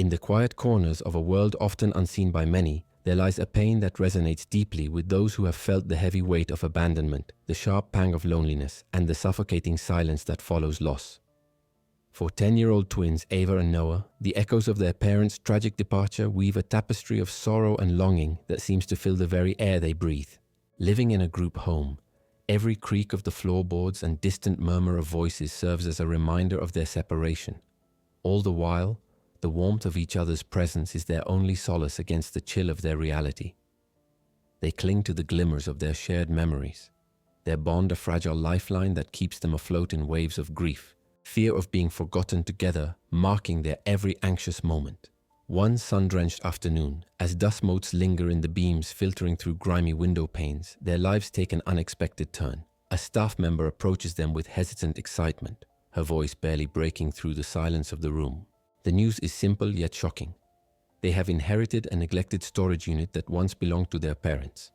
In the quiet corners of a world often unseen by many, there lies a pain that resonates deeply with those who have felt the heavy weight of abandonment, the sharp pang of loneliness, and the suffocating silence that follows loss. For 10-year-old twins Ava and Noah, the echoes of their parents' tragic departure weave a tapestry of sorrow and longing that seems to fill the very air they breathe. Living in a group home, every creak of the floorboards and distant murmur of voices serves as a reminder of their separation. All the while, the warmth of each other's presence is their only solace against the chill of their reality. They cling to the glimmers of their shared memories, their bond a fragile lifeline that keeps them afloat in waves of grief, fear of being forgotten together marking their every anxious moment. One sun-drenched afternoon, as dust motes linger in the beams filtering through grimy window panes, their lives take an unexpected turn. A staff member approaches them with hesitant excitement, her voice barely breaking through the silence of the room. The news is simple yet shocking. They have inherited a neglected storage unit that once belonged to their parents.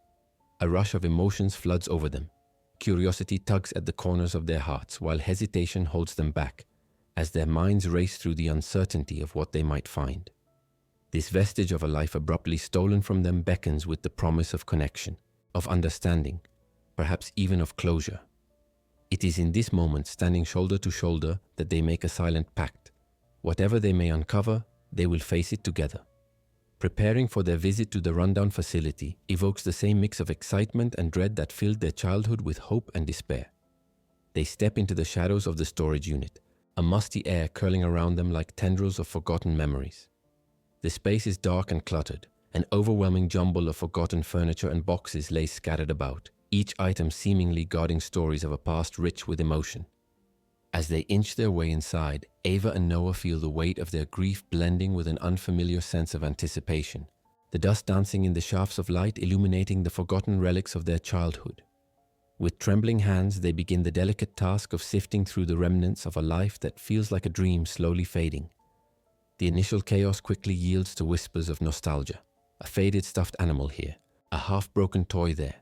A rush of emotions floods over them. Curiosity tugs at the corners of their hearts, while hesitation holds them back, as their minds race through the uncertainty of what they might find. This vestige of a life abruptly stolen from them beckons with the promise of connection, of understanding, perhaps even of closure. It is in this moment, standing shoulder to shoulder, that they make a silent pact. Whatever they may uncover, they will face it together. Preparing for their visit to the rundown facility evokes the same mix of excitement and dread that filled their childhood with hope and despair. They step into the shadows of the storage unit, a musty air curling around them like tendrils of forgotten memories. The space is dark and cluttered. An overwhelming jumble of forgotten furniture and boxes lays scattered about, each item seemingly guarding stories of a past rich with emotion. As they inch their way inside, Ava and Noah feel the weight of their grief blending with an unfamiliar sense of anticipation, the dust dancing in the shafts of light illuminating the forgotten relics of their childhood. With trembling hands, they begin the delicate task of sifting through the remnants of a life that feels like a dream slowly fading. The initial chaos quickly yields to whispers of nostalgia. A faded stuffed animal here, a half-broken toy there,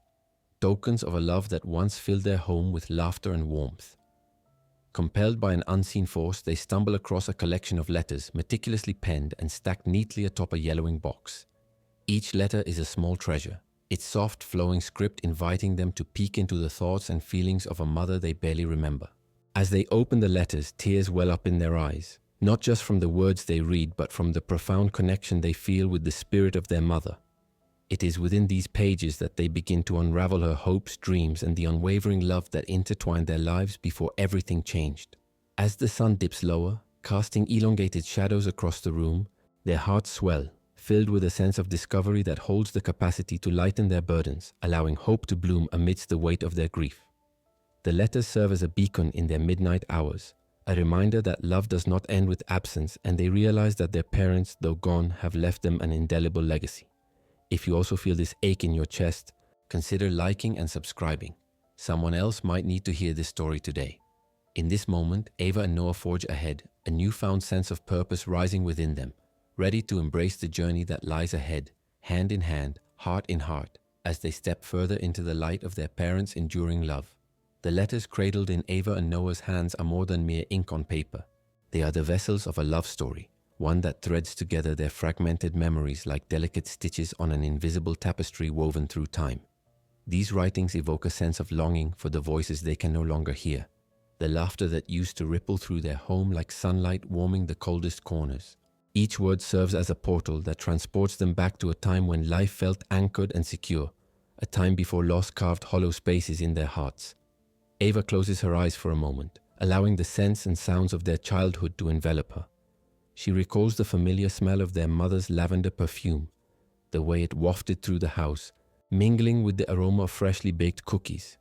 tokens of a love that once filled their home with laughter and warmth. Compelled by an unseen force, they stumble across a collection of letters meticulously penned and stacked neatly atop a yellowing box. Each letter is a small treasure, its soft, flowing script inviting them to peek into the thoughts and feelings of a mother they barely remember. As they open the letters, tears well up in their eyes, not just from the words they read, but from the profound connection they feel with the spirit of their mother. It is within these pages that they begin to unravel her hopes, dreams, and the unwavering love that intertwined their lives before everything changed. As the sun dips lower, casting elongated shadows across the room, their hearts swell, filled with a sense of discovery that holds the capacity to lighten their burdens, allowing hope to bloom amidst the weight of their grief. The letters serve as a beacon in their midnight hours, a reminder that love does not end with absence, and they realize that their parents, though gone, have left them an indelible legacy. If you also feel this ache in your chest, consider liking and subscribing. Someone else might need to hear this story today. In this moment, Ava and Noah forge ahead, a newfound sense of purpose rising within them, ready to embrace the journey that lies ahead, hand in hand, heart in heart, as they step further into the light of their parents' enduring love. The letters cradled in Ava and Noah's hands are more than mere ink on paper. They are the vessels of a love story, one that threads together their fragmented memories like delicate stitches on an invisible tapestry woven through time. These writings evoke a sense of longing for the voices they can no longer hear, the laughter that used to ripple through their home like sunlight warming the coldest corners. Each word serves as a portal that transports them back to a time when life felt anchored and secure, a time before loss carved hollow spaces in their hearts. Ava closes her eyes for a moment, allowing the scents and sounds of their childhood to envelop her. She recalls the familiar smell of their mother's lavender perfume, the way it wafted through the house, mingling with the aroma of freshly baked cookies.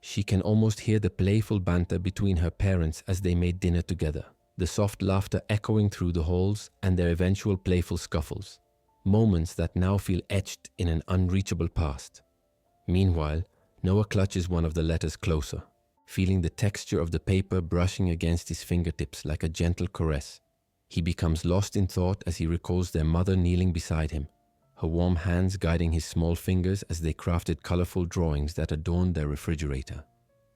She can almost hear the playful banter between her parents as they made dinner together, the soft laughter echoing through the halls and their eventual playful scuffles, moments that now feel etched in an unreachable past. Meanwhile, Noah clutches one of the letters closer, feeling the texture of the paper brushing against his fingertips like a gentle caress. He becomes lost in thought as he recalls their mother kneeling beside him, her warm hands guiding his small fingers as they crafted colorful drawings that adorned their refrigerator.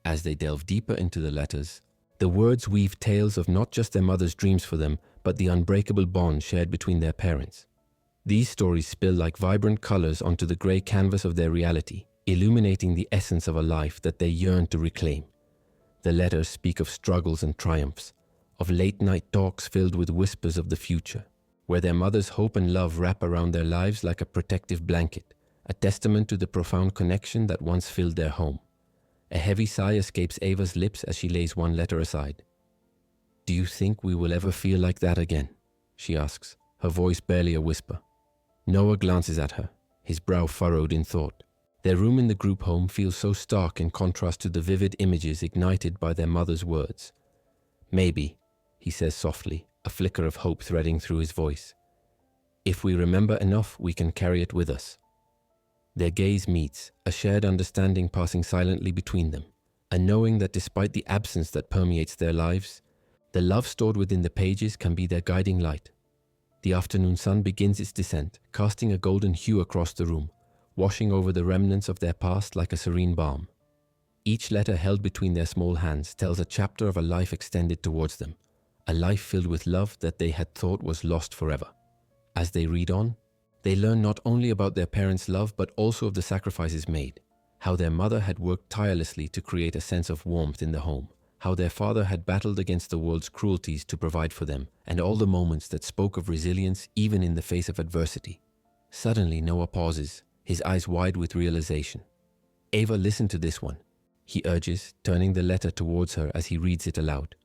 As they delve deeper into the letters, the words weave tales of not just their mother's dreams for them, but the unbreakable bond shared between their parents. These stories spill like vibrant colors onto the gray canvas of their reality, illuminating the essence of a life that they yearn to reclaim. The letters speak of struggles and triumphs, of late-night talks filled with whispers of the future, where their mother's hope and love wrap around their lives like a protective blanket, a testament to the profound connection that once filled their home. A heavy sigh escapes Ava's lips as she lays one letter aside. "Do you think we will ever feel like that again?" she asks, her voice barely a whisper. Noah glances at her, his brow furrowed in thought. Their room in the group home feels so stark in contrast to the vivid images ignited by their mother's words. "Maybe," he says softly, a flicker of hope threading through his voice. "If we remember enough, we can carry it with us." Their gaze meets, a shared understanding passing silently between them, a knowing that despite the absence that permeates their lives, the love stored within the pages can be their guiding light. The afternoon sun begins its descent, casting a golden hue across the room, washing over the remnants of their past like a serene balm. Each letter held between their small hands tells a chapter of a life extended towards them, a life filled with love that they had thought was lost forever. As they read on, they learn not only about their parents' love but also of the sacrifices made, how their mother had worked tirelessly to create a sense of warmth in the home, how their father had battled against the world's cruelties to provide for them, and all the moments that spoke of resilience even in the face of adversity. Suddenly Noah pauses, his eyes wide with realization. "Ava, listen to this one," he urges, turning the letter towards her as he reads it aloud.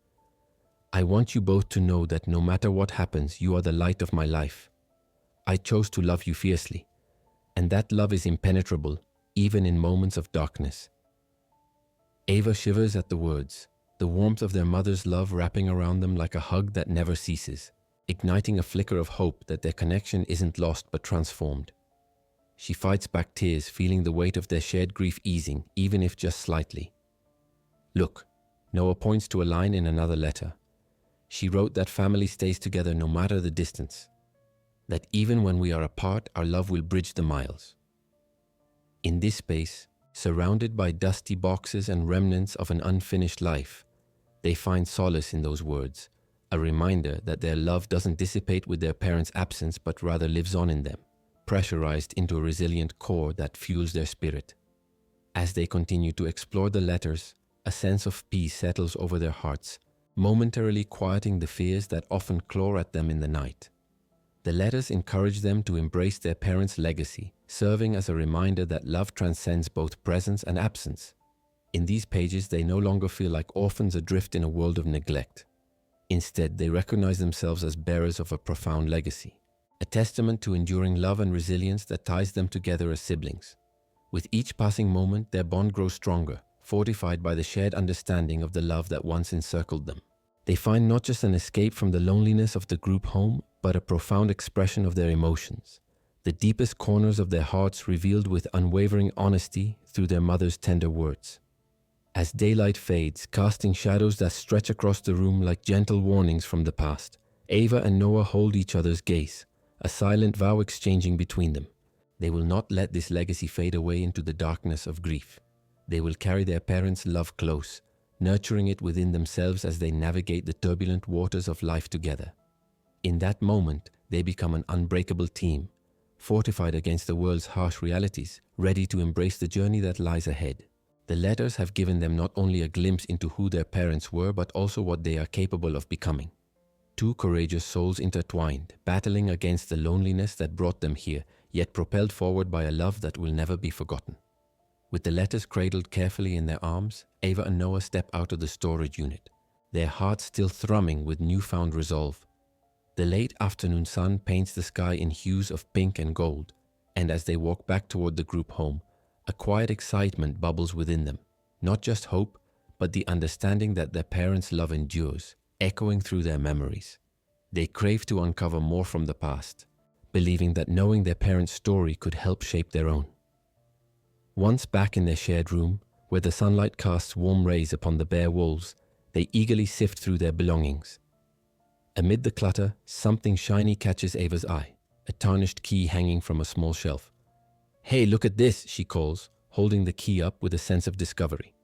"I want you both to know that no matter what happens, you are the light of my life. I chose to love you fiercely, and that love is impenetrable, even in moments of darkness." Ava shivers at the words, the warmth of their mother's love wrapping around them like a hug that never ceases, igniting a flicker of hope that their connection isn't lost but transformed. She fights back tears, feeling the weight of their shared grief easing, even if just slightly. "Look," Noah points to a line in another letter. "She wrote that family stays together no matter the distance, that even when we are apart, our love will bridge the miles." In this space, surrounded by dusty boxes and remnants of an unfinished life, they find solace in those words, a reminder that their love doesn't dissipate with their parents' absence but rather lives on in them, pressurized into a resilient core that fuels their spirit. As they continue to explore the letters, a sense of peace settles over their hearts, momentarily quieting the fears that often claw at them in the night. The letters encourage them to embrace their parents' legacy, serving as a reminder that love transcends both presence and absence. In these pages, they no longer feel like orphans adrift in a world of neglect. Instead, they recognize themselves as bearers of a profound legacy, a testament to enduring love and resilience that ties them together as siblings. With each passing moment, their bond grows stronger, fortified by the shared understanding of the love that once encircled them. They find not just an escape from the loneliness of the group home, but a profound expression of their emotions, the deepest corners of their hearts revealed with unwavering honesty through their mother's tender words. As daylight fades, casting shadows that stretch across the room like gentle warnings from the past, Ava and Noah hold each other's gaze, a silent vow exchanging between them. They will not let this legacy fade away into the darkness of grief. They will carry their parents' love close, nurturing it within themselves as they navigate the turbulent waters of life together. In that moment, they become an unbreakable team, fortified against the world's harsh realities, ready to embrace the journey that lies ahead. The letters have given them not only a glimpse into who their parents were, but also what they are capable of becoming. Two courageous souls intertwined, battling against the loneliness that brought them here, yet propelled forward by a love that will never be forgotten. With the letters cradled carefully in their arms, Ava and Noah step out of the storage unit, their hearts still thrumming with newfound resolve. The late afternoon sun paints the sky in hues of pink and gold, and as they walk back toward the group home, a quiet excitement bubbles within them, not just hope, but the understanding that their parents' love endures, echoing through their memories. They crave to uncover more from the past, believing that knowing their parents' story could help shape their own. Once back in their shared room, where the sunlight casts warm rays upon the bare walls, they eagerly sift through their belongings. Amid the clutter, something shiny catches Ava's eye, a tarnished key hanging from a small shelf. "Hey, look at this," she calls, holding the key up with a sense of discovery.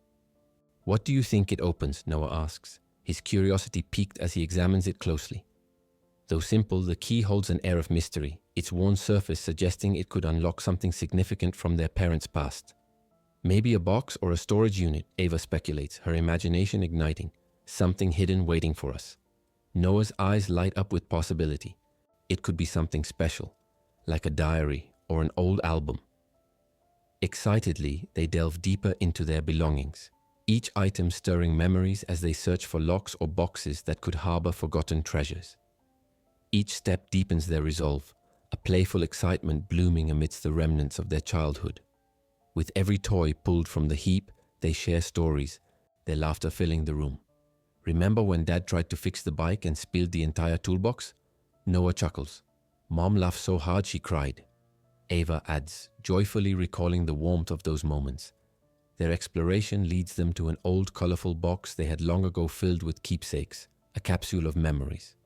"What do you think it opens?" Noah asks, his curiosity piqued as he examines it closely. Though simple, the key holds an air of mystery, its worn surface suggesting it could unlock something significant from their parents' past. Maybe a box or a storage unit, Ava speculates, her imagination igniting, something hidden waiting for us. Noah's eyes light up with possibility. It could be something special, like a diary or an old album. Excitedly, they delve deeper into their belongings, each item stirring memories as they search for locks or boxes that could harbor forgotten treasures. Each step deepens their resolve, a playful excitement blooming amidst the remnants of their childhood. With every toy pulled from the heap, they share stories, their laughter filling the room. Remember when Dad tried to fix the bike and spilled the entire toolbox? Noah chuckles. Mom laughed so hard she cried. Ava adds, joyfully recalling the warmth of those moments. Their exploration leads them to an old, colorful box they had long ago filled with keepsakes, a capsule of memories.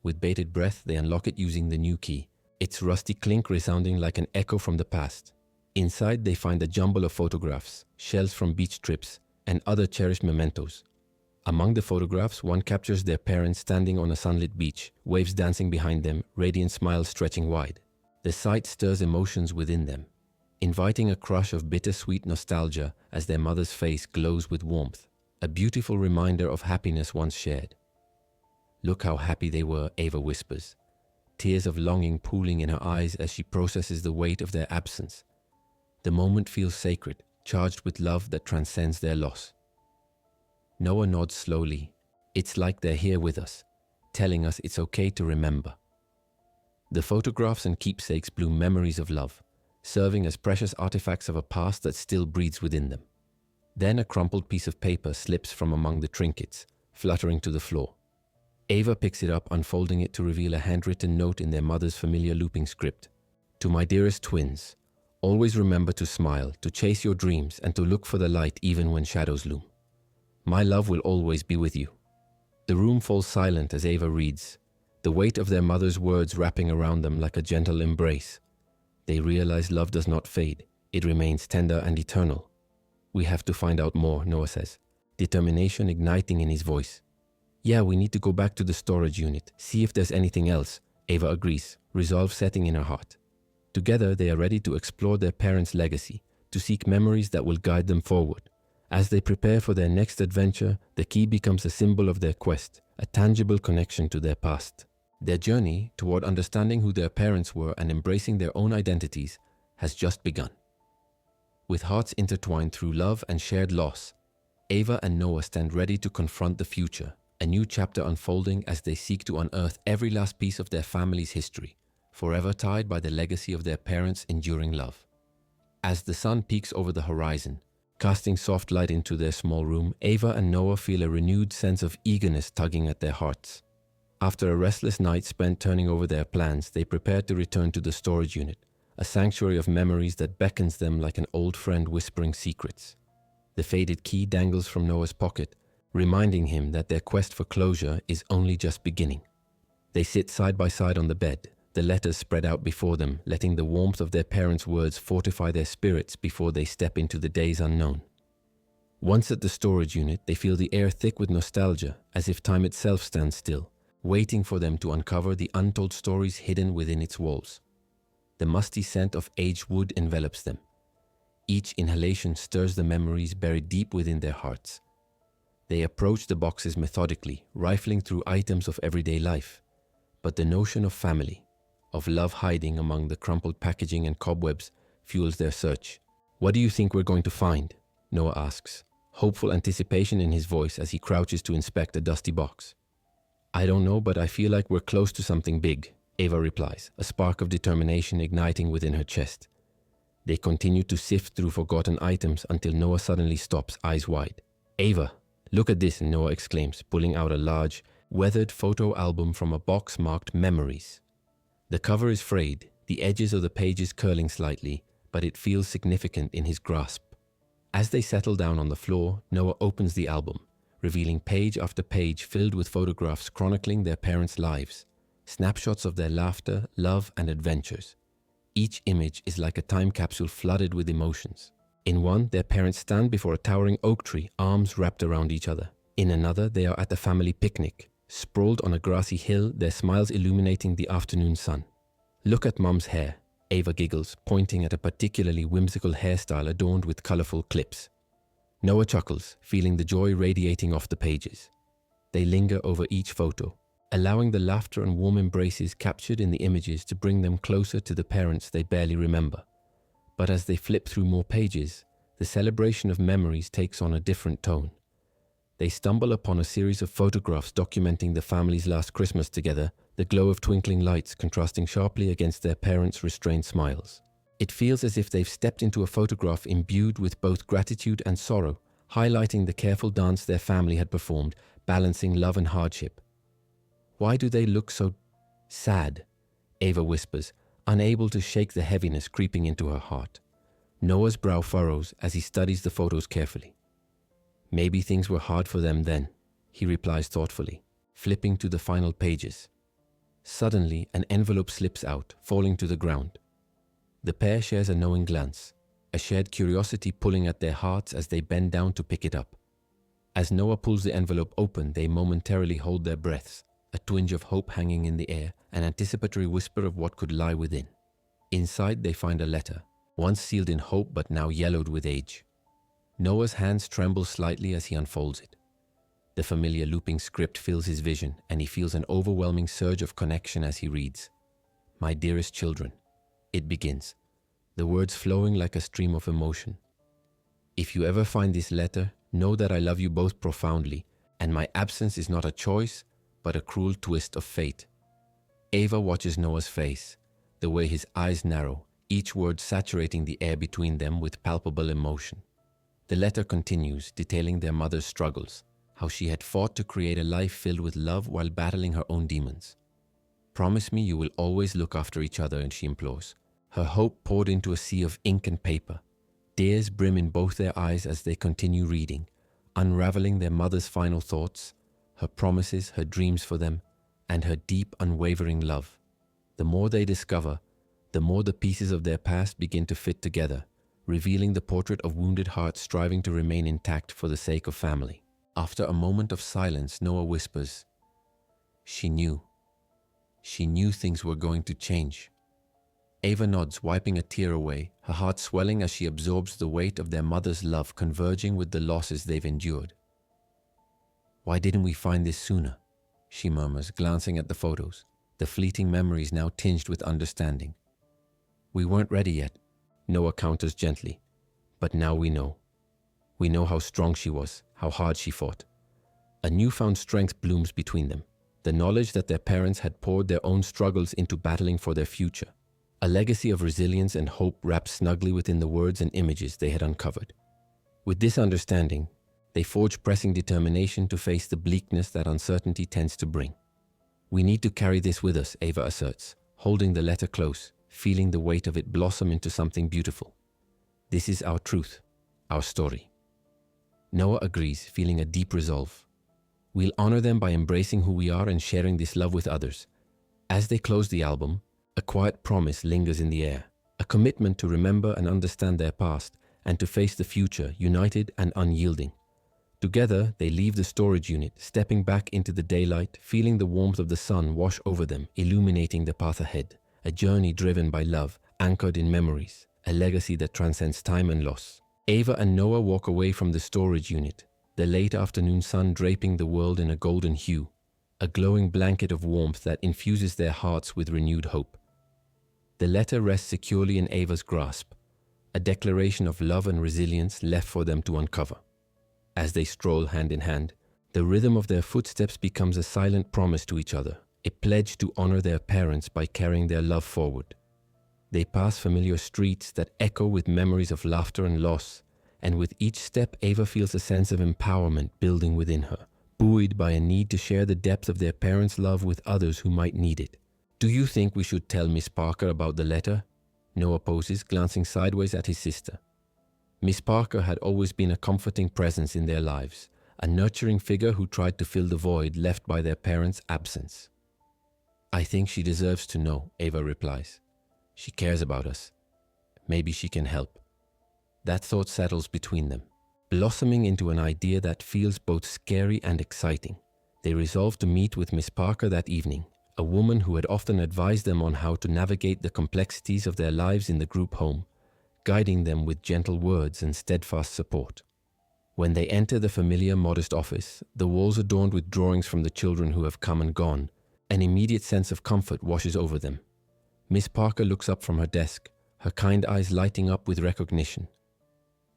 With bated breath, they unlock it using the new key, its rusty clink resounding like an echo from the past. Inside, they find a jumble of photographs, shells from beach trips, and other cherished mementos. Among the photographs, one captures their parents standing on a sunlit beach, waves dancing behind them, radiant smiles stretching wide. The sight stirs emotions within them, inviting a crush of bittersweet nostalgia as their mother's face glows with warmth, a beautiful reminder of happiness once shared. Look how happy they were, Ava whispers, tears of longing pooling in her eyes as she processes the weight of their absence. The moment feels sacred, charged with love that transcends their loss. Noah nods slowly. It's like they're here with us, telling us it's okay to remember. The photographs and keepsakes bloom memories of love, serving as precious artifacts of a past that still breathes within them. Then a crumpled piece of paper slips from among the trinkets, fluttering to the floor. Ava picks it up, unfolding it to reveal a handwritten note in their mother's familiar looping script. To my dearest twins, always remember to smile, to chase your dreams, and to look for the light even when shadows loom. My love will always be with you. The room falls silent as Ava reads, the weight of their mother's words wrapping around them like a gentle embrace. They realize love does not fade. It remains tender and eternal. We have to find out more, Noah says, determination igniting in his voice. Yeah, we need to go back to the storage unit, see if there's anything else, Ava agrees, resolve setting in her heart. Together, they are ready to explore their parents' legacy, to seek memories that will guide them forward. As they prepare for their next adventure, the key becomes a symbol of their quest, a tangible connection to their past. Their journey toward understanding who their parents were and embracing their own identities has just begun. With hearts intertwined through love and shared loss, Ava and Noah stand ready to confront the future, a new chapter unfolding as they seek to unearth every last piece of their family's history, forever tied by the legacy of their parents' enduring love. As the sun peaks over the horizon, casting soft light into their small room, Ava and Noah feel a renewed sense of eagerness tugging at their hearts. After a restless night spent turning over their plans, they prepare to return to the storage unit, a sanctuary of memories that beckons them like an old friend whispering secrets. The faded key dangles from Noah's pocket, reminding him that their quest for closure is only just beginning. They sit side by side on the bed, the letters spread out before them, letting the warmth of their parents' words fortify their spirits before they step into the days unknown. Once at the storage unit, they feel the air thick with nostalgia, as if time itself stands still, waiting for them to uncover the untold stories hidden within its walls. The musty scent of aged wood envelops them. Each inhalation stirs the memories buried deep within their hearts. They approach the boxes methodically, rifling through items of everyday life. But the notion of family, of love hiding among the crumpled packaging and cobwebs, fuels their search. What do you think we're going to find? Noah asks, hopeful anticipation in his voice as he crouches to inspect a dusty box. I don't know, but I feel like we're close to something big, Ava replies, a spark of determination igniting within her chest. They continue to sift through forgotten items until Noah suddenly stops, eyes wide. Ava, look at this, Noah exclaims, pulling out a large, weathered photo album from a box marked Memories. The cover is frayed, the edges of the pages curling slightly, but it feels significant in his grasp. As they settle down on the floor, Noah opens the album, revealing page after page filled with photographs chronicling their parents' lives, snapshots of their laughter, love, and adventures. Each image is like a time capsule flooded with emotions. In one, their parents stand before a towering oak tree, arms wrapped around each other. In another, they are at a family picnic, sprawled on a grassy hill, their smiles illuminating the afternoon sun. "Look at Mum's hair," Ava giggles, pointing at a particularly whimsical hairstyle adorned with colorful clips. Noah chuckles, feeling the joy radiating off the pages. They linger over each photo, allowing the laughter and warm embraces captured in the images to bring them closer to the parents they barely remember. But as they flip through more pages, the celebration of memories takes on a different tone. They stumble upon a series of photographs documenting the family's last Christmas together, the glow of twinkling lights contrasting sharply against their parents' restrained smiles. It feels as if they've stepped into a photograph imbued with both gratitude and sorrow, highlighting the careful dance their family had performed, balancing love and hardship. "Why do they look so sad?" Ava whispers, unable to shake the heaviness creeping into her heart. Noah's brow furrows as he studies the photos carefully. "Maybe things were hard for them then," he replies thoughtfully, flipping to the final pages. Suddenly, an envelope slips out, falling to the ground. The pair shares a knowing glance, a shared curiosity pulling at their hearts as they bend down to pick it up. As Noah pulls the envelope open, they momentarily hold their breaths, a twinge of hope hanging in the air, an anticipatory whisper of what could lie within. Inside, they find a letter, once sealed in hope but now yellowed with age. Noah's hands tremble slightly as he unfolds it. The familiar looping script fills his vision, and he feels an overwhelming surge of connection as he reads. "My dearest children," it begins, the words flowing like a stream of emotion. "If you ever find this letter, know that I love you both profoundly, and my absence is not a choice, but a cruel twist of fate." Ava watches Noah's face, the way his eyes narrow, each word saturating the air between them with palpable emotion. The letter continues, detailing their mother's struggles, how she had fought to create a life filled with love while battling her own demons. "Promise me you will always look after each other," and she implores, her hope poured into a sea of ink and paper. Tears brim in both their eyes as they continue reading, unraveling their mother's final thoughts, her promises, her dreams for them, and her deep, unwavering love. The more they discover, the more the pieces of their past begin to fit together, revealing the portrait of wounded hearts striving to remain intact for the sake of family. After a moment of silence, Noah whispers, She knew things were going to change." Ava nods, wiping a tear away, her heart swelling as she absorbs the weight of their mother's love converging with the losses they've endured. "Why didn't we find this sooner?" she murmurs, glancing at the photos, the fleeting memories now tinged with understanding. "We weren't ready yet," Noah counters gently, "but now we know. We know how strong she was, how hard she fought." A newfound strength blooms between them, the knowledge that their parents had poured their own struggles into battling for their future, a legacy of resilience and hope wrapped snugly within the words and images they had uncovered. With this understanding, they forge pressing determination to face the bleakness that uncertainty tends to bring. "We need to carry this with us," Ava asserts, holding the letter close, feeling the weight of it blossom into something beautiful. "This is our truth, our story." Noah agrees, feeling a deep resolve. "We'll honor them by embracing who we are and sharing this love with others." As they close the album, a quiet promise lingers in the air, a commitment to remember and understand their past and to face the future united and unyielding. Together, they leave the storage unit, stepping back into the daylight, feeling the warmth of the sun wash over them, illuminating the path ahead, a journey driven by love, anchored in memories, a legacy that transcends time and loss. Ava and Noah walk away from the storage unit, the late afternoon sun draping the world in a golden hue, a glowing blanket of warmth that infuses their hearts with renewed hope. The letter rests securely in Ava's grasp, a declaration of love and resilience left for them to uncover. As they stroll hand in hand, the rhythm of their footsteps becomes a silent promise to each other, a pledge to honor their parents by carrying their love forward. They pass familiar streets that echo with memories of laughter and loss, and with each step Ava feels a sense of empowerment building within her, buoyed by a need to share the depth of their parents' love with others who might need it. "Do you think we should tell Miss Parker about the letter?" Noah poses, glancing sideways at his sister. Miss Parker had always been a comforting presence in their lives, a nurturing figure who tried to fill the void left by their parents' absence. "I think she deserves to know," Ava replies. "She cares about us. Maybe she can help." That thought settles between them, blossoming into an idea that feels both scary and exciting. They resolved to meet with Miss Parker that evening, a woman who had often advised them on how to navigate the complexities of their lives in the group home, guiding them with gentle words and steadfast support. When they enter the familiar, modest office, the walls adorned with drawings from the children who have come and gone, an immediate sense of comfort washes over them. Miss Parker looks up from her desk, her kind eyes lighting up with recognition.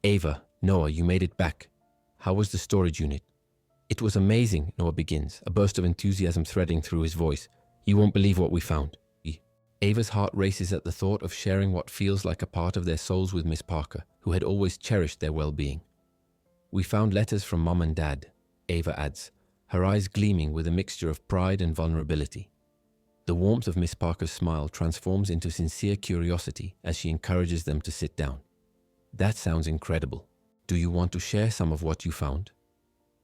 "Ava, Noah, you made it back. How was the storage unit?" "It was amazing," Noah begins, a burst of enthusiasm threading through his voice. "You won't believe what we found." Ava's heart races at the thought of sharing what feels like a part of their souls with Miss Parker, who had always cherished their well-being. "We found letters from Mom and Dad," Ava adds, her eyes gleaming with a mixture of pride and vulnerability. The warmth of Miss Parker's smile transforms into sincere curiosity as she encourages them to sit down. "That sounds incredible. Do you want to share some of what you found?"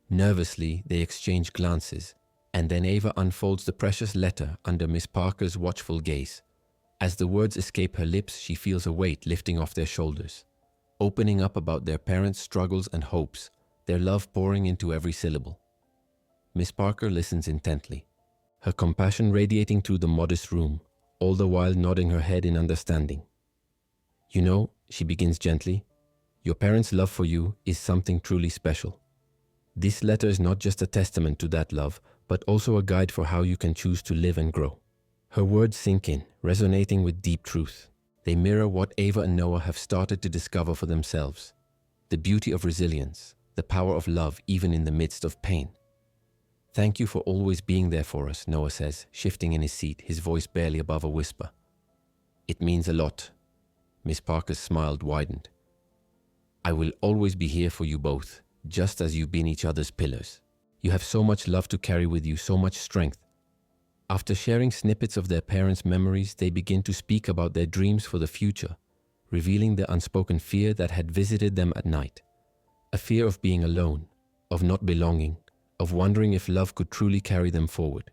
Nervously, they exchange glances, and then Ava unfolds the precious letter under Miss Parker's watchful gaze. As the words escape her lips, she feels a weight lifting off their shoulders, opening up about their parents' struggles and hopes, their love pouring into every syllable. Miss Parker listens intently, her compassion radiating through the modest room, all the while nodding her head in understanding. "You know," she begins gently, "your parents' love for you is something truly special. This letter is not just a testament to that love, but also a guide for how you can choose to live and grow." Her words sink in, resonating with deep truth. They mirror what Ava and Noah have started to discover for themselves: the beauty of resilience, the power of love even in the midst of pain. "Thank you for always being there for us," Noah says, shifting in his seat, his voice barely above a whisper. "It means a lot." Miss Parker's smile widened. "I will always be here for you both, just as you've been each other's pillars. You have so much love to carry with you, so much strength." After sharing snippets of their parents' memories, they begin to speak about their dreams for the future, revealing the unspoken fear that had visited them at night. A fear of being alone, of not belonging, of wondering if love could truly carry them forward.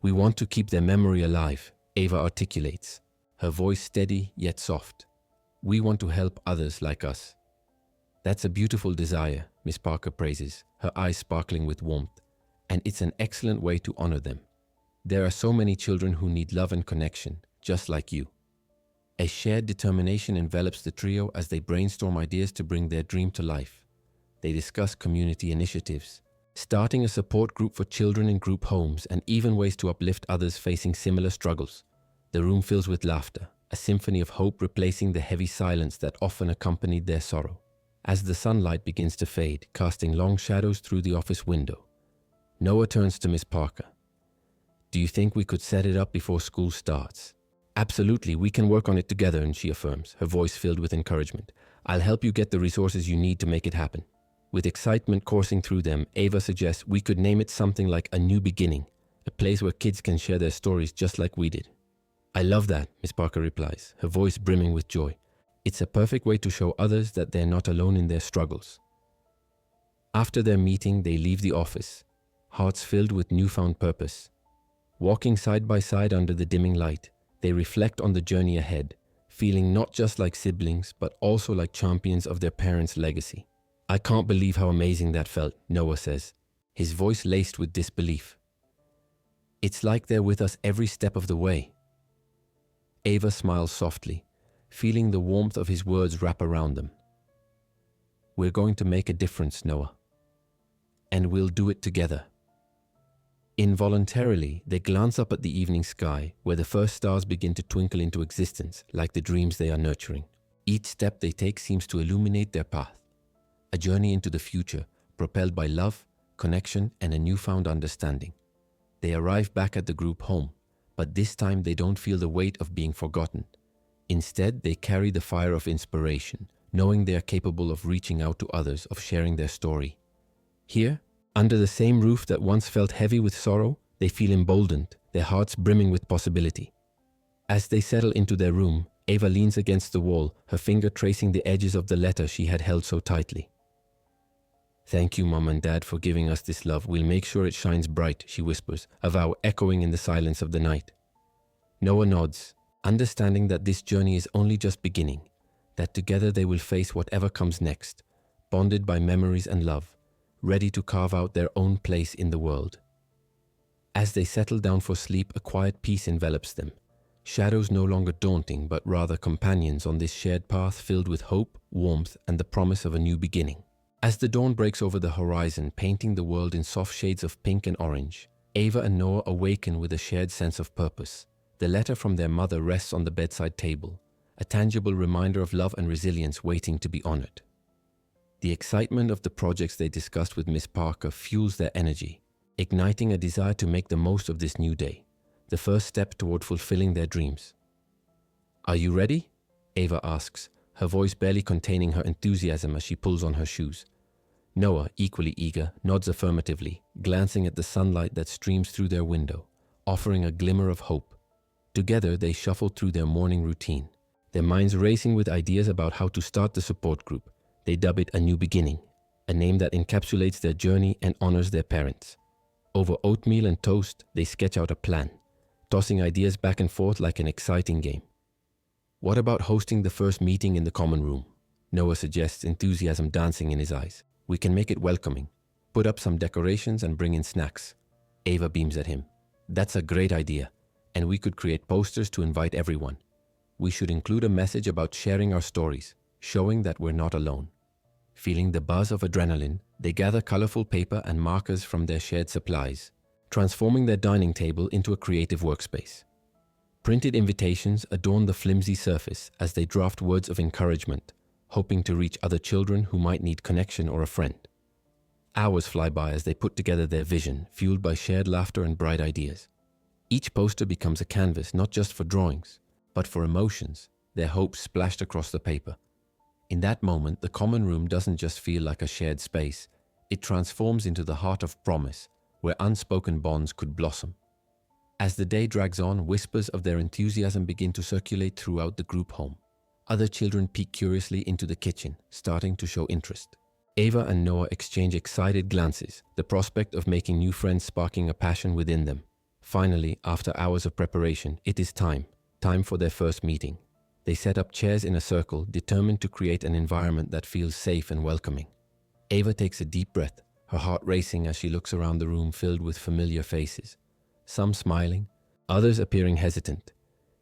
"We want to keep their memory alive," Ava articulates, her voice steady yet soft. "We want to help others like us." "That's a beautiful desire," Miss Parker praises, her eyes sparkling with warmth, "and it's an excellent way to honor them. There are so many children who need love and connection, just like you." A shared determination envelops the trio as they brainstorm ideas to bring their dream to life. They discuss community initiatives, starting a support group for children in group homes, and even ways to uplift others facing similar struggles. The room fills with laughter, a symphony of hope replacing the heavy silence that often accompanied their sorrow. As the sunlight begins to fade, casting long shadows through the office window, Noah turns to Miss Parker. "Do you think we could set it up before school starts?" "Absolutely, we can work on it together," and she affirms, her voice filled with encouragement. "I'll help you get the resources you need to make it happen." With excitement coursing through them, Ava suggests we could name it something like A New Beginning, a place where kids can share their stories just like we did. "I love that," Miss Parker replies, her voice brimming with joy. "It's a perfect way to show others that they're not alone in their struggles." After their meeting, they leave the office, hearts filled with newfound purpose. Walking side by side under the dimming light, they reflect on the journey ahead, feeling not just like siblings, but also like champions of their parents' legacy. "I can't believe how amazing that felt," Noah says, his voice laced with disbelief. "It's like they're with us every step of the way." Ava smiles softly, feeling the warmth of his words wrap around them. "We're going to make a difference, Noah. And we'll do it together." Involuntarily, they glance up at the evening sky, where the first stars begin to twinkle into existence like the dreams they are nurturing. Each step they take seems to illuminate their path, a journey into the future, propelled by love, connection, and a newfound understanding. They arrive back at the group home, but this time they don't feel the weight of being forgotten. Instead, they carry the fire of inspiration, knowing they are capable of reaching out to others, of sharing their story. Here, under the same roof that once felt heavy with sorrow, they feel emboldened, their hearts brimming with possibility. As they settle into their room, Ava leans against the wall, her finger tracing the edges of the letter she had held so tightly. "Thank you, Mom and Dad, for giving us this love. We'll make sure it shines bright," she whispers, a vow echoing in the silence of the night. Noah nods, understanding that this journey is only just beginning, that together they will face whatever comes next, bonded by memories and love, ready to carve out their own place in the world. As they settle down for sleep, a quiet peace envelops them. Shadows no longer daunting, but rather companions on this shared path filled with hope, warmth, and the promise of a new beginning. As the dawn breaks over the horizon, painting the world in soft shades of pink and orange, Ava and Noah awaken with a shared sense of purpose. The letter from their mother rests on the bedside table, a tangible reminder of love and resilience waiting to be honored. The excitement of the projects they discussed with Miss Parker fuels their energy, igniting a desire to make the most of this new day, the first step toward fulfilling their dreams. "Are you ready?" Ava asks, her voice barely containing her enthusiasm as she pulls on her shoes. Noah, equally eager, nods affirmatively, glancing at the sunlight that streams through their window, offering a glimmer of hope. Together, they shuffle through their morning routine, their minds racing with ideas about how to start the support group. They dub it A New Beginning, a name that encapsulates their journey and honors their parents. Over oatmeal and toast, they sketch out a plan, tossing ideas back and forth like an exciting game. "What about hosting the first meeting in the common room?" Noah suggests, enthusiasm dancing in his eyes. "We can make it welcoming. Put up some decorations and bring in snacks." Ava beams at him. "That's a great idea, and we could create posters to invite everyone. We should include a message about sharing our stories, showing that we're not alone." Feeling the buzz of adrenaline, they gather colorful paper and markers from their shared supplies, transforming their dining table into a creative workspace. Printed invitations adorn the flimsy surface as they draft words of encouragement, hoping to reach other children who might need connection or a friend. Hours fly by as they put together their vision, fueled by shared laughter and bright ideas. Each poster becomes a canvas not just for drawings, but for emotions, their hopes splashed across the paper. In that moment, the common room doesn't just feel like a shared space, it transforms into the heart of promise, where unspoken bonds could blossom. As the day drags on, whispers of their enthusiasm begin to circulate throughout the group home. Other children peek curiously into the kitchen, starting to show interest. Ava and Noah exchange excited glances, the prospect of making new friends sparking a passion within them. Finally, after hours of preparation, it is time for their first meeting. They set up chairs in a circle, determined to create an environment that feels safe and welcoming. Ava takes a deep breath, her heart racing as she looks around the room filled with familiar faces, some smiling, others appearing hesitant,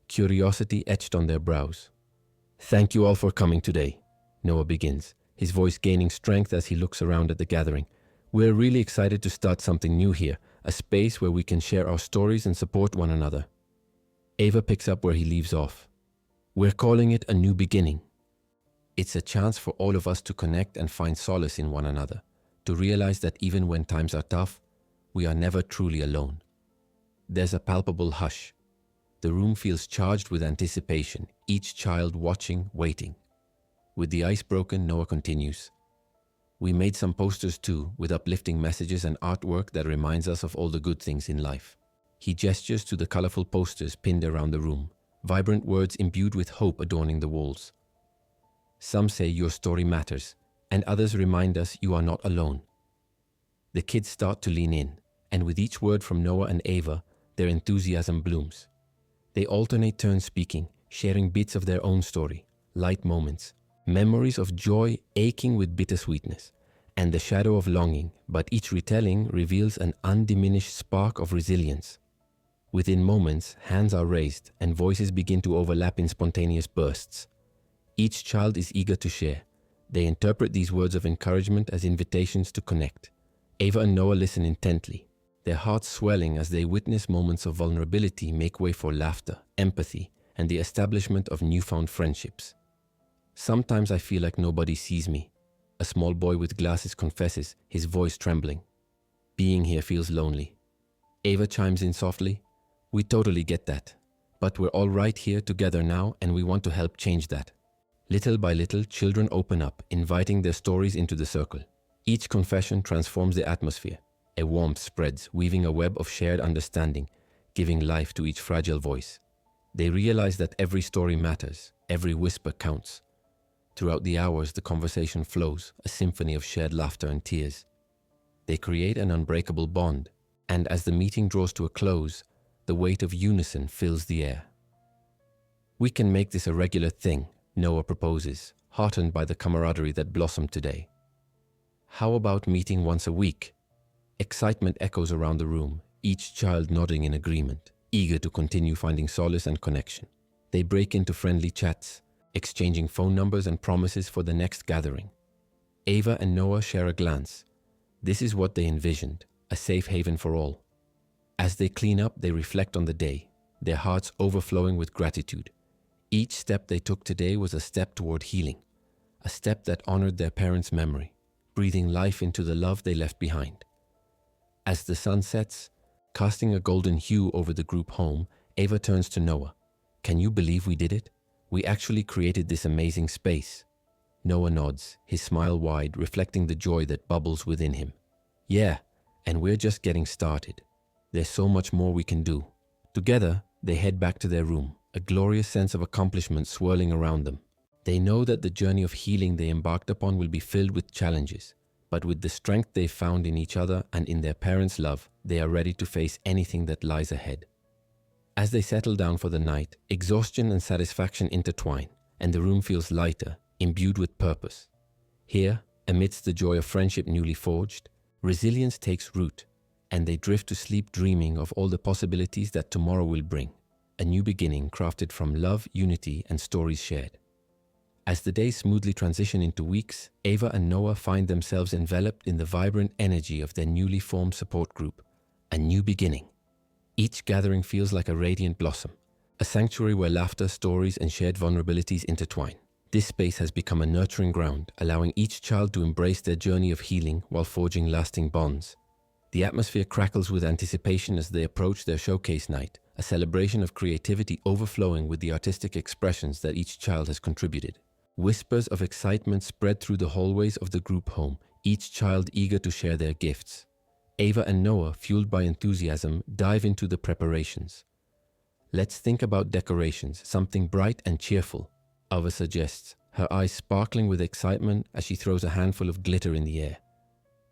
curiosity etched on their brows. "Thank you all for coming today," Noah begins, his voice gaining strength as he looks around at the gathering. "We're really excited to start something new here, a space where we can share our stories and support one another." Ava picks up where he leaves off. "We're calling it A New Beginning. It's a chance for all of us to connect and find solace in one another, to realize that even when times are tough, we are never truly alone." There's a palpable hush. The room feels charged with anticipation, each child watching, waiting. With the ice broken, Noah continues. "We made some posters too, with uplifting messages and artwork that reminds us of all the good things in life." He gestures to the colorful posters pinned around the room, vibrant words imbued with hope adorning the walls. "Some say your story matters, and others remind us you are not alone." The kids start to lean in, and with each word from Noah and Ava, their enthusiasm blooms. They alternate turns speaking, sharing bits of their own story, light moments, memories of joy aching with bittersweetness, and the shadow of longing, but each retelling reveals an undiminished spark of resilience. Within moments, hands are raised and voices begin to overlap in spontaneous bursts. Each child is eager to share. They interpret these words of encouragement as invitations to connect. Ava and Noah listen intently, their hearts swelling as they witness moments of vulnerability make way for laughter, empathy, and the establishment of newfound friendships. "Sometimes I feel like nobody sees me," a small boy with glasses confesses, his voice trembling. "Being here feels lonely." Ava chimes in softly. "We totally get that. But we're all right here together now, and we want to help change that." Little by little, children open up, inviting their stories into the circle. Each confession transforms the atmosphere. A warmth spreads, weaving a web of shared understanding, giving life to each fragile voice. They realize that every story matters, every whisper counts. Throughout the hours, the conversation flows, a symphony of shared laughter and tears. They create an unbreakable bond, and as the meeting draws to a close, the weight of unison fills the air. "We can make this a regular thing," Noah proposes, heartened by the camaraderie that blossomed today. How about meeting once a week? Excitement echoes around the room, each child nodding in agreement, eager to continue finding solace and connection. They break into friendly chats, exchanging phone numbers and promises for the next gathering. Ava and Noah share a glance. This is what they envisioned, a safe haven for all. As they clean up, they reflect on the day, their hearts overflowing with gratitude. Each step they took today was a step toward healing, a step that honored their parents' memory, breathing life into the love they left behind. As the sun sets, casting a golden hue over the group home, Ava turns to Noah. Can you believe we did it? We actually created this amazing space. Noah nods, his smile wide, reflecting the joy that bubbles within him. Yeah, and we're just getting started. There's so much more we can do. Together, they head back to their room, a glorious sense of accomplishment swirling around them. They know that the journey of healing they embarked upon will be filled with challenges, but with the strength they found in each other and in their parents' love, they are ready to face anything that lies ahead. As they settle down for the night, exhaustion and satisfaction intertwine, and the room feels lighter, imbued with purpose. Here, amidst the joy of friendship newly forged, resilience takes root, and they drift to sleep dreaming of all the possibilities that tomorrow will bring, a new beginning crafted from love, unity, and stories shared. As the days smoothly transition into weeks, Ava and Noah find themselves enveloped in the vibrant energy of their newly formed support group, a new beginning. Each gathering feels like a radiant blossom, a sanctuary where laughter, stories, and shared vulnerabilities intertwine. This space has become a nurturing ground, allowing each child to embrace their journey of healing while forging lasting bonds. The atmosphere crackles with anticipation as they approach their showcase night, a celebration of creativity overflowing with the artistic expressions that each child has contributed. Whispers of excitement spread through the hallways of the group home, each child eager to share their gifts. Ava and Noah, fueled by enthusiasm, dive into the preparations. Let's think about decorations, something bright and cheerful, Ava suggests, her eyes sparkling with excitement as she throws a handful of glitter in the air.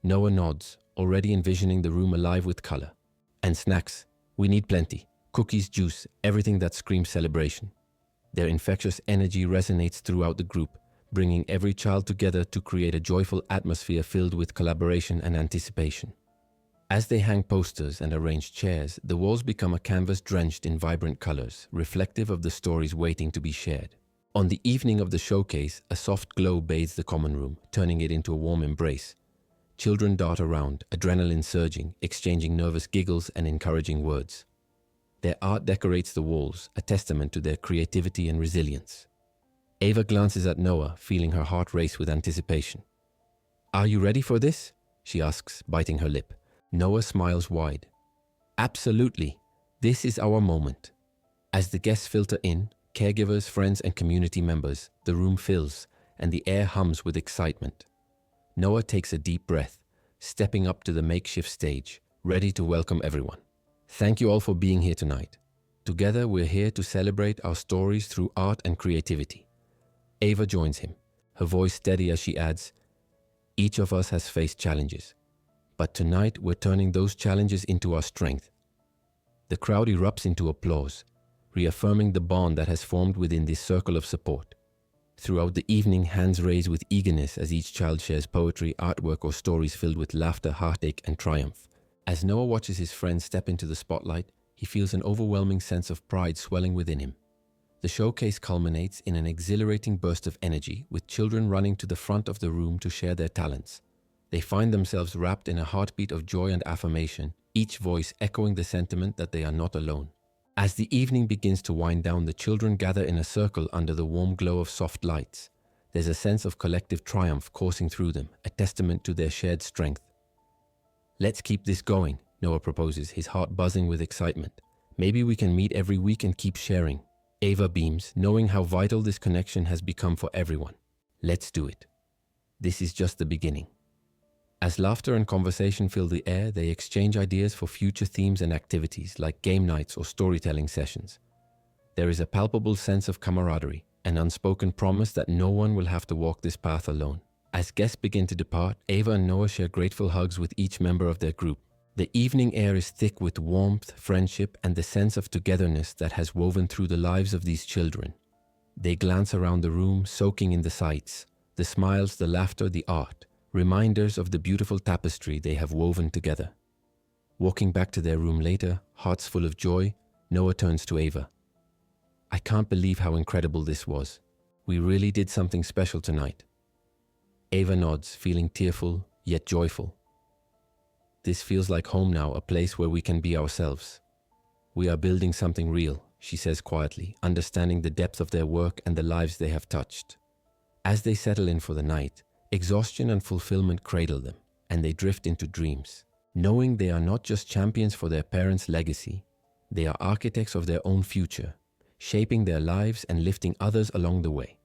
Noah nods, already envisioning the room alive with color. And snacks, we need plenty. Cookies, juice, everything that screams celebration. Their infectious energy resonates throughout the group, bringing every child together to create a joyful atmosphere filled with collaboration and anticipation. As they hang posters and arrange chairs, the walls become a canvas drenched in vibrant colors, reflective of the stories waiting to be shared. On the evening of the showcase, a soft glow bathes the common room, turning it into a warm embrace. Children dart around, adrenaline surging, exchanging nervous giggles and encouraging words. Their art decorates the walls, a testament to their creativity and resilience. Ava glances at Noah, feeling her heart race with anticipation. Are you ready for this? She asks, biting her lip. Noah smiles wide. Absolutely. This is our moment. As the guests filter in, caregivers, friends, and community members, the room fills, and the air hums with excitement. Noah takes a deep breath, stepping up to the makeshift stage, ready to welcome everyone. Thank you all for being here tonight. Together, we're here to celebrate our stories through art and creativity. Ava joins him, her voice steady as she adds, each of us has faced challenges, but tonight we're turning those challenges into our strength. The crowd erupts into applause, reaffirming the bond that has formed within this circle of support. Throughout the evening, hands raise with eagerness as each child shares poetry, artwork, or stories filled with laughter, heartache, and triumph. As Noah watches his friends step into the spotlight, he feels an overwhelming sense of pride swelling within him. The showcase culminates in an exhilarating burst of energy, with children running to the front of the room to share their talents. They find themselves wrapped in a heartbeat of joy and affirmation, each voice echoing the sentiment that they are not alone. As the evening begins to wind down, the children gather in a circle under the warm glow of soft lights. There's a sense of collective triumph coursing through them, a testament to their shared strength. Let's keep this going, Noah proposes, his heart buzzing with excitement. Maybe we can meet every week and keep sharing. Ava beams, knowing how vital this connection has become for everyone. Let's do it. This is just the beginning. As laughter and conversation fill the air, they exchange ideas for future themes and activities like game nights or storytelling sessions. There is a palpable sense of camaraderie, an unspoken promise that no one will have to walk this path alone. As guests begin to depart, Ava and Noah share grateful hugs with each member of their group. The evening air is thick with warmth, friendship, and the sense of togetherness that has woven through the lives of these children. They glance around the room, soaking in the sights, the smiles, the laughter, the art, reminders of the beautiful tapestry they have woven together. Walking back to their room later, hearts full of joy, Noah turns to Ava. "I can't believe how incredible this was. We really did something special tonight." Ava nods, feeling tearful yet joyful. "This feels like home now, a place where we can be ourselves. We are building something real," she says quietly, understanding the depth of their work and the lives they have touched. As they settle in for the night, exhaustion and fulfillment cradle them, and they drift into dreams, knowing they are not just champions for their parents' legacy, they are architects of their own future, shaping their lives and lifting others along the way.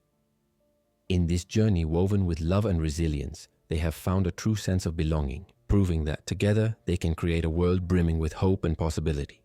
In this journey woven with love and resilience, they have found a true sense of belonging, proving that together they can create a world brimming with hope and possibility.